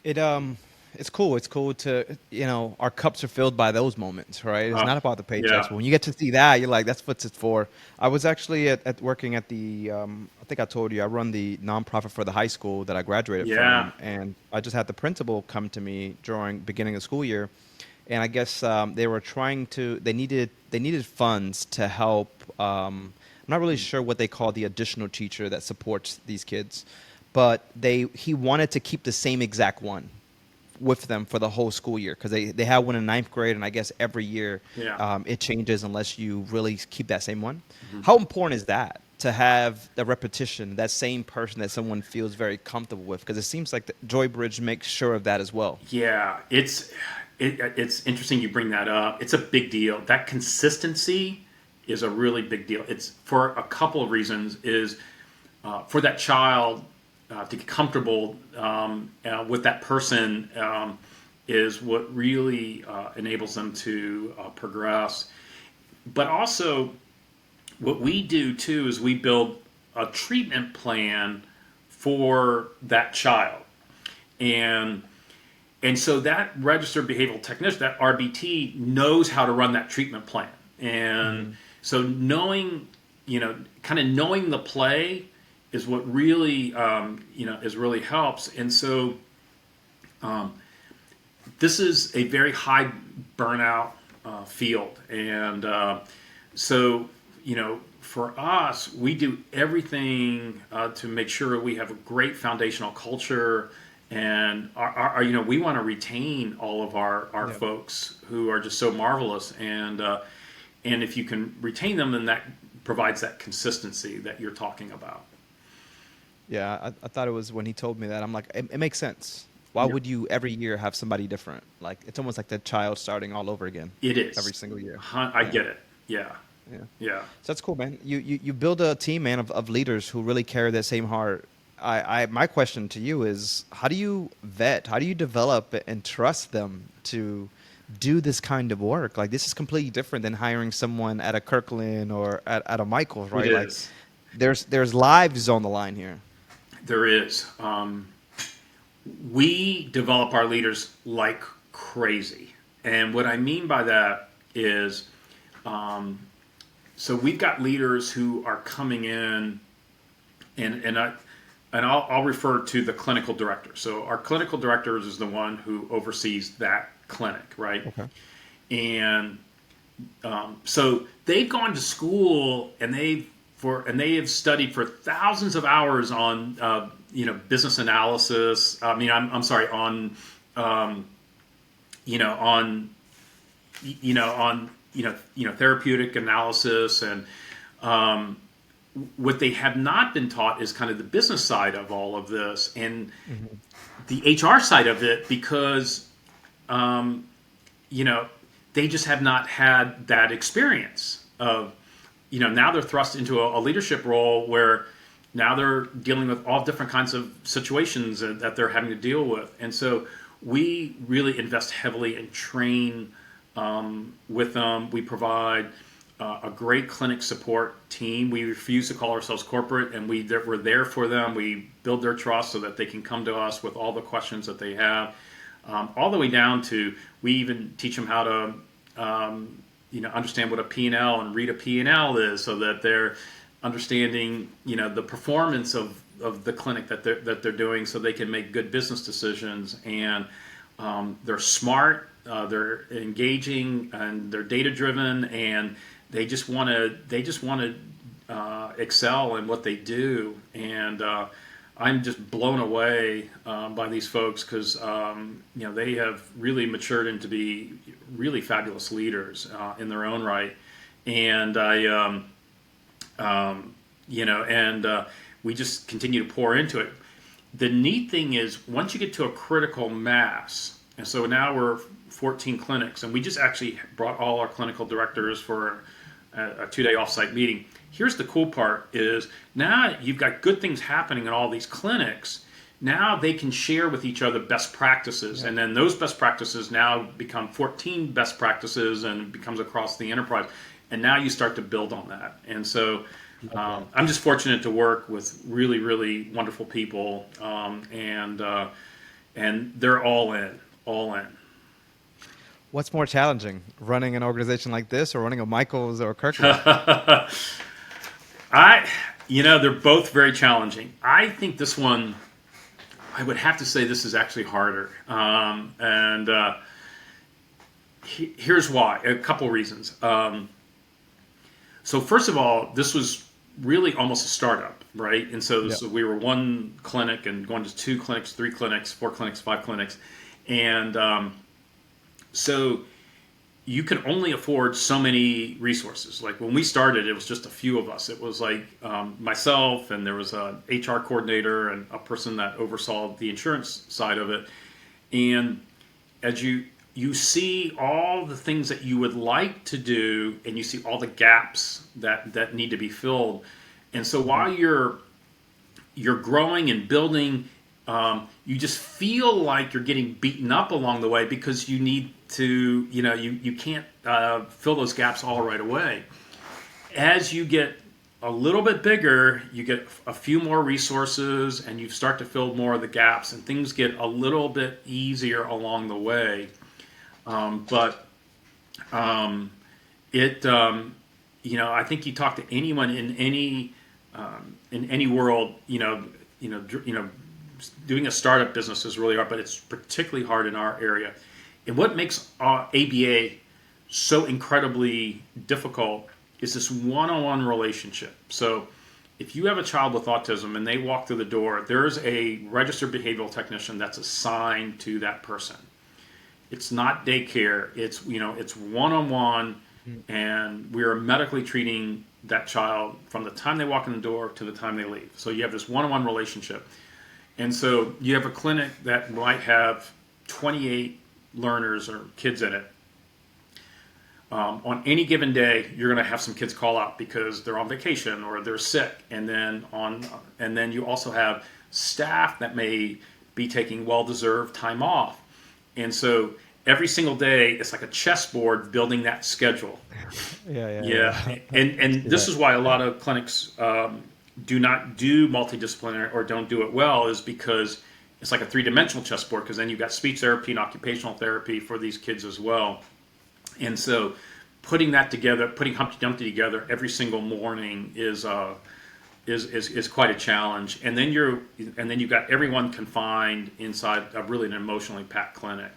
It it's cool. It's cool to our cups are filled by those moments, right? It's Uh, not about the paychecks. yeah, But when you get to see that, you're like, that's what it's for. I was actually at working at the I think I told you I run the nonprofit for the high school that I graduated yeah, from, and I just had the principal come to me during beginning of school year, and I guess they were trying to they needed funds to help. I'm not really sure what they call the additional teacher that supports these kids, but he wanted to keep the same exact one with them for the whole school year because they had one in ninth grade, and I guess every year yeah. it changes unless you really keep that same one. Mhm. How important is that to have the repetition, that same person that someone feels very comfortable with? Because it seems like the JoyBridge makes sure of that as well. Yeah, it's interesting you bring that up. It's a big deal. That consistency is a really big deal. It's for a couple of reasons. Is for that child to get comfortable with that person is what really enables them to progress. But also, what we do too is we build a treatment plan for that child, and so that registered behavioral technician, that RBT, knows how to run that treatment plan. And Hmm. so knowing, kind of knowing the play is what really, is really helps. And so this is a very high burnout field. And so, for us, we do everything to make sure we have a great foundational culture, and we want to retain all of our Yeah. folks who are just so marvelous, and if you can retain them, then that provides that consistency that you're talking about. Yeah, I thought it was when he told me that. I'm like, it makes sense. Why Yeah, would you every year have somebody different? Like, it's almost like the child starting all over again it every is. single year. I Yeah, get it. Yeah, yeah. yeah. So that's cool, man. You build a team, man, of leaders who really carry that same heart. My question to you is, how do you vet? How do you develop and trust them to do this kind of work? Like, this is completely different than hiring someone at a Kirkland or at a Michael's, It right? Like, is. there's lives on the line here. There is. We develop our leaders like crazy. And what I mean by that is, so we've got leaders who are coming in, and I'll refer to the clinical director. So our clinical director is the one who oversees that clinic, right? Okay. And so they've gone to school, and they have studied for thousands of hours on business analysis. I mean, I'm sorry, on you know on therapeutic analysis, and what they have not been taught is kind of the business side of all of this, and Hmm. the HR side of it, because you know they just have not had that experience of, now they're thrust into a leadership role where now they're dealing with all different kinds of situations that they're having to deal with. And so we really invest heavily and train with them. We provide a great clinic support team. We refuse to call ourselves corporate, and we're there for them. We build their trust so that they can come to us with all the questions that they have, all the way down to, we even teach them how to understand what a P&L and read a P&L is, so that they're understanding the performance of the clinic that they're doing, so they can make good business decisions. And they're smart, they're engaging, and they're data driven, and they just want to excel in what they do. And I'm just blown away by these folks, because they have really matured into be really fabulous leaders in their own right. And we just continue to pour into it. The neat thing is, once you get to a critical mass, and so now we're 14 clinics, and we just actually brought all our clinical directors for a 2-day offsite meeting. Here's the cool part: is now you've got good things happening in all these clinics. Now they can share with each other best practices, Yeah. and then those best practices now become 14 best practices, and it becomes across the enterprise. And now you start to build on that. And so Love that. I'm just fortunate to work with really, really wonderful people, and they're all in, all in. What's more challenging, running an organization like this or running a Michaels or Kirkland? They're both very challenging. I think this one, I would have to say this is actually harder. Here's why, a couple reasons. So first of all, this was really almost a startup, right? And so, Yep. so we were one clinic and going to 2 clinics, 3 clinics, 4 clinics, 5 clinics. And so you can only afford so many resources. Like when we started, it was just a few of us. It was like myself, and there was an HR coordinator and a person that oversaw the insurance side of it. And as you see all the things that you would like to do, and you see all the gaps that need to be filled. And so while you're growing and building, you just feel like you're getting beaten up along the way because you need to, you can't fill those gaps all right away. As you get a little bit bigger, you get a few more resources, and you start to fill more of the gaps, and things get a little bit easier along the way. I think you talk to anyone in any world, doing a startup business is really hard, but it's particularly hard in our area. And what makes ABA so incredibly difficult is this one-on-one relationship. So if you have a child with autism and they walk through the door, there's a registered behavioral technician that's assigned to that person. It's not daycare. It's one-on-one, and we are medically treating that child from the time they walk in the door to the time they leave. So you have this one-on-one relationship. And so you have a clinic that might have 28 learners or kids in it. On any given day, you're going to have some kids call out because they're on vacation or they're sick, and then you also have staff that may be taking well-deserved time off. And so every single day, it's like a chessboard building that schedule. Yeah. And this is why a lot of clinics do not do multidisciplinary or don't do it well, is because it's like a 3-dimensional chessboard, because then you've got speech therapy and occupational therapy for these kids as well. And so putting that together, putting Humpty Dumpty together every single morning is quite a challenge. And then you've got everyone confined inside a really an emotionally packed clinic.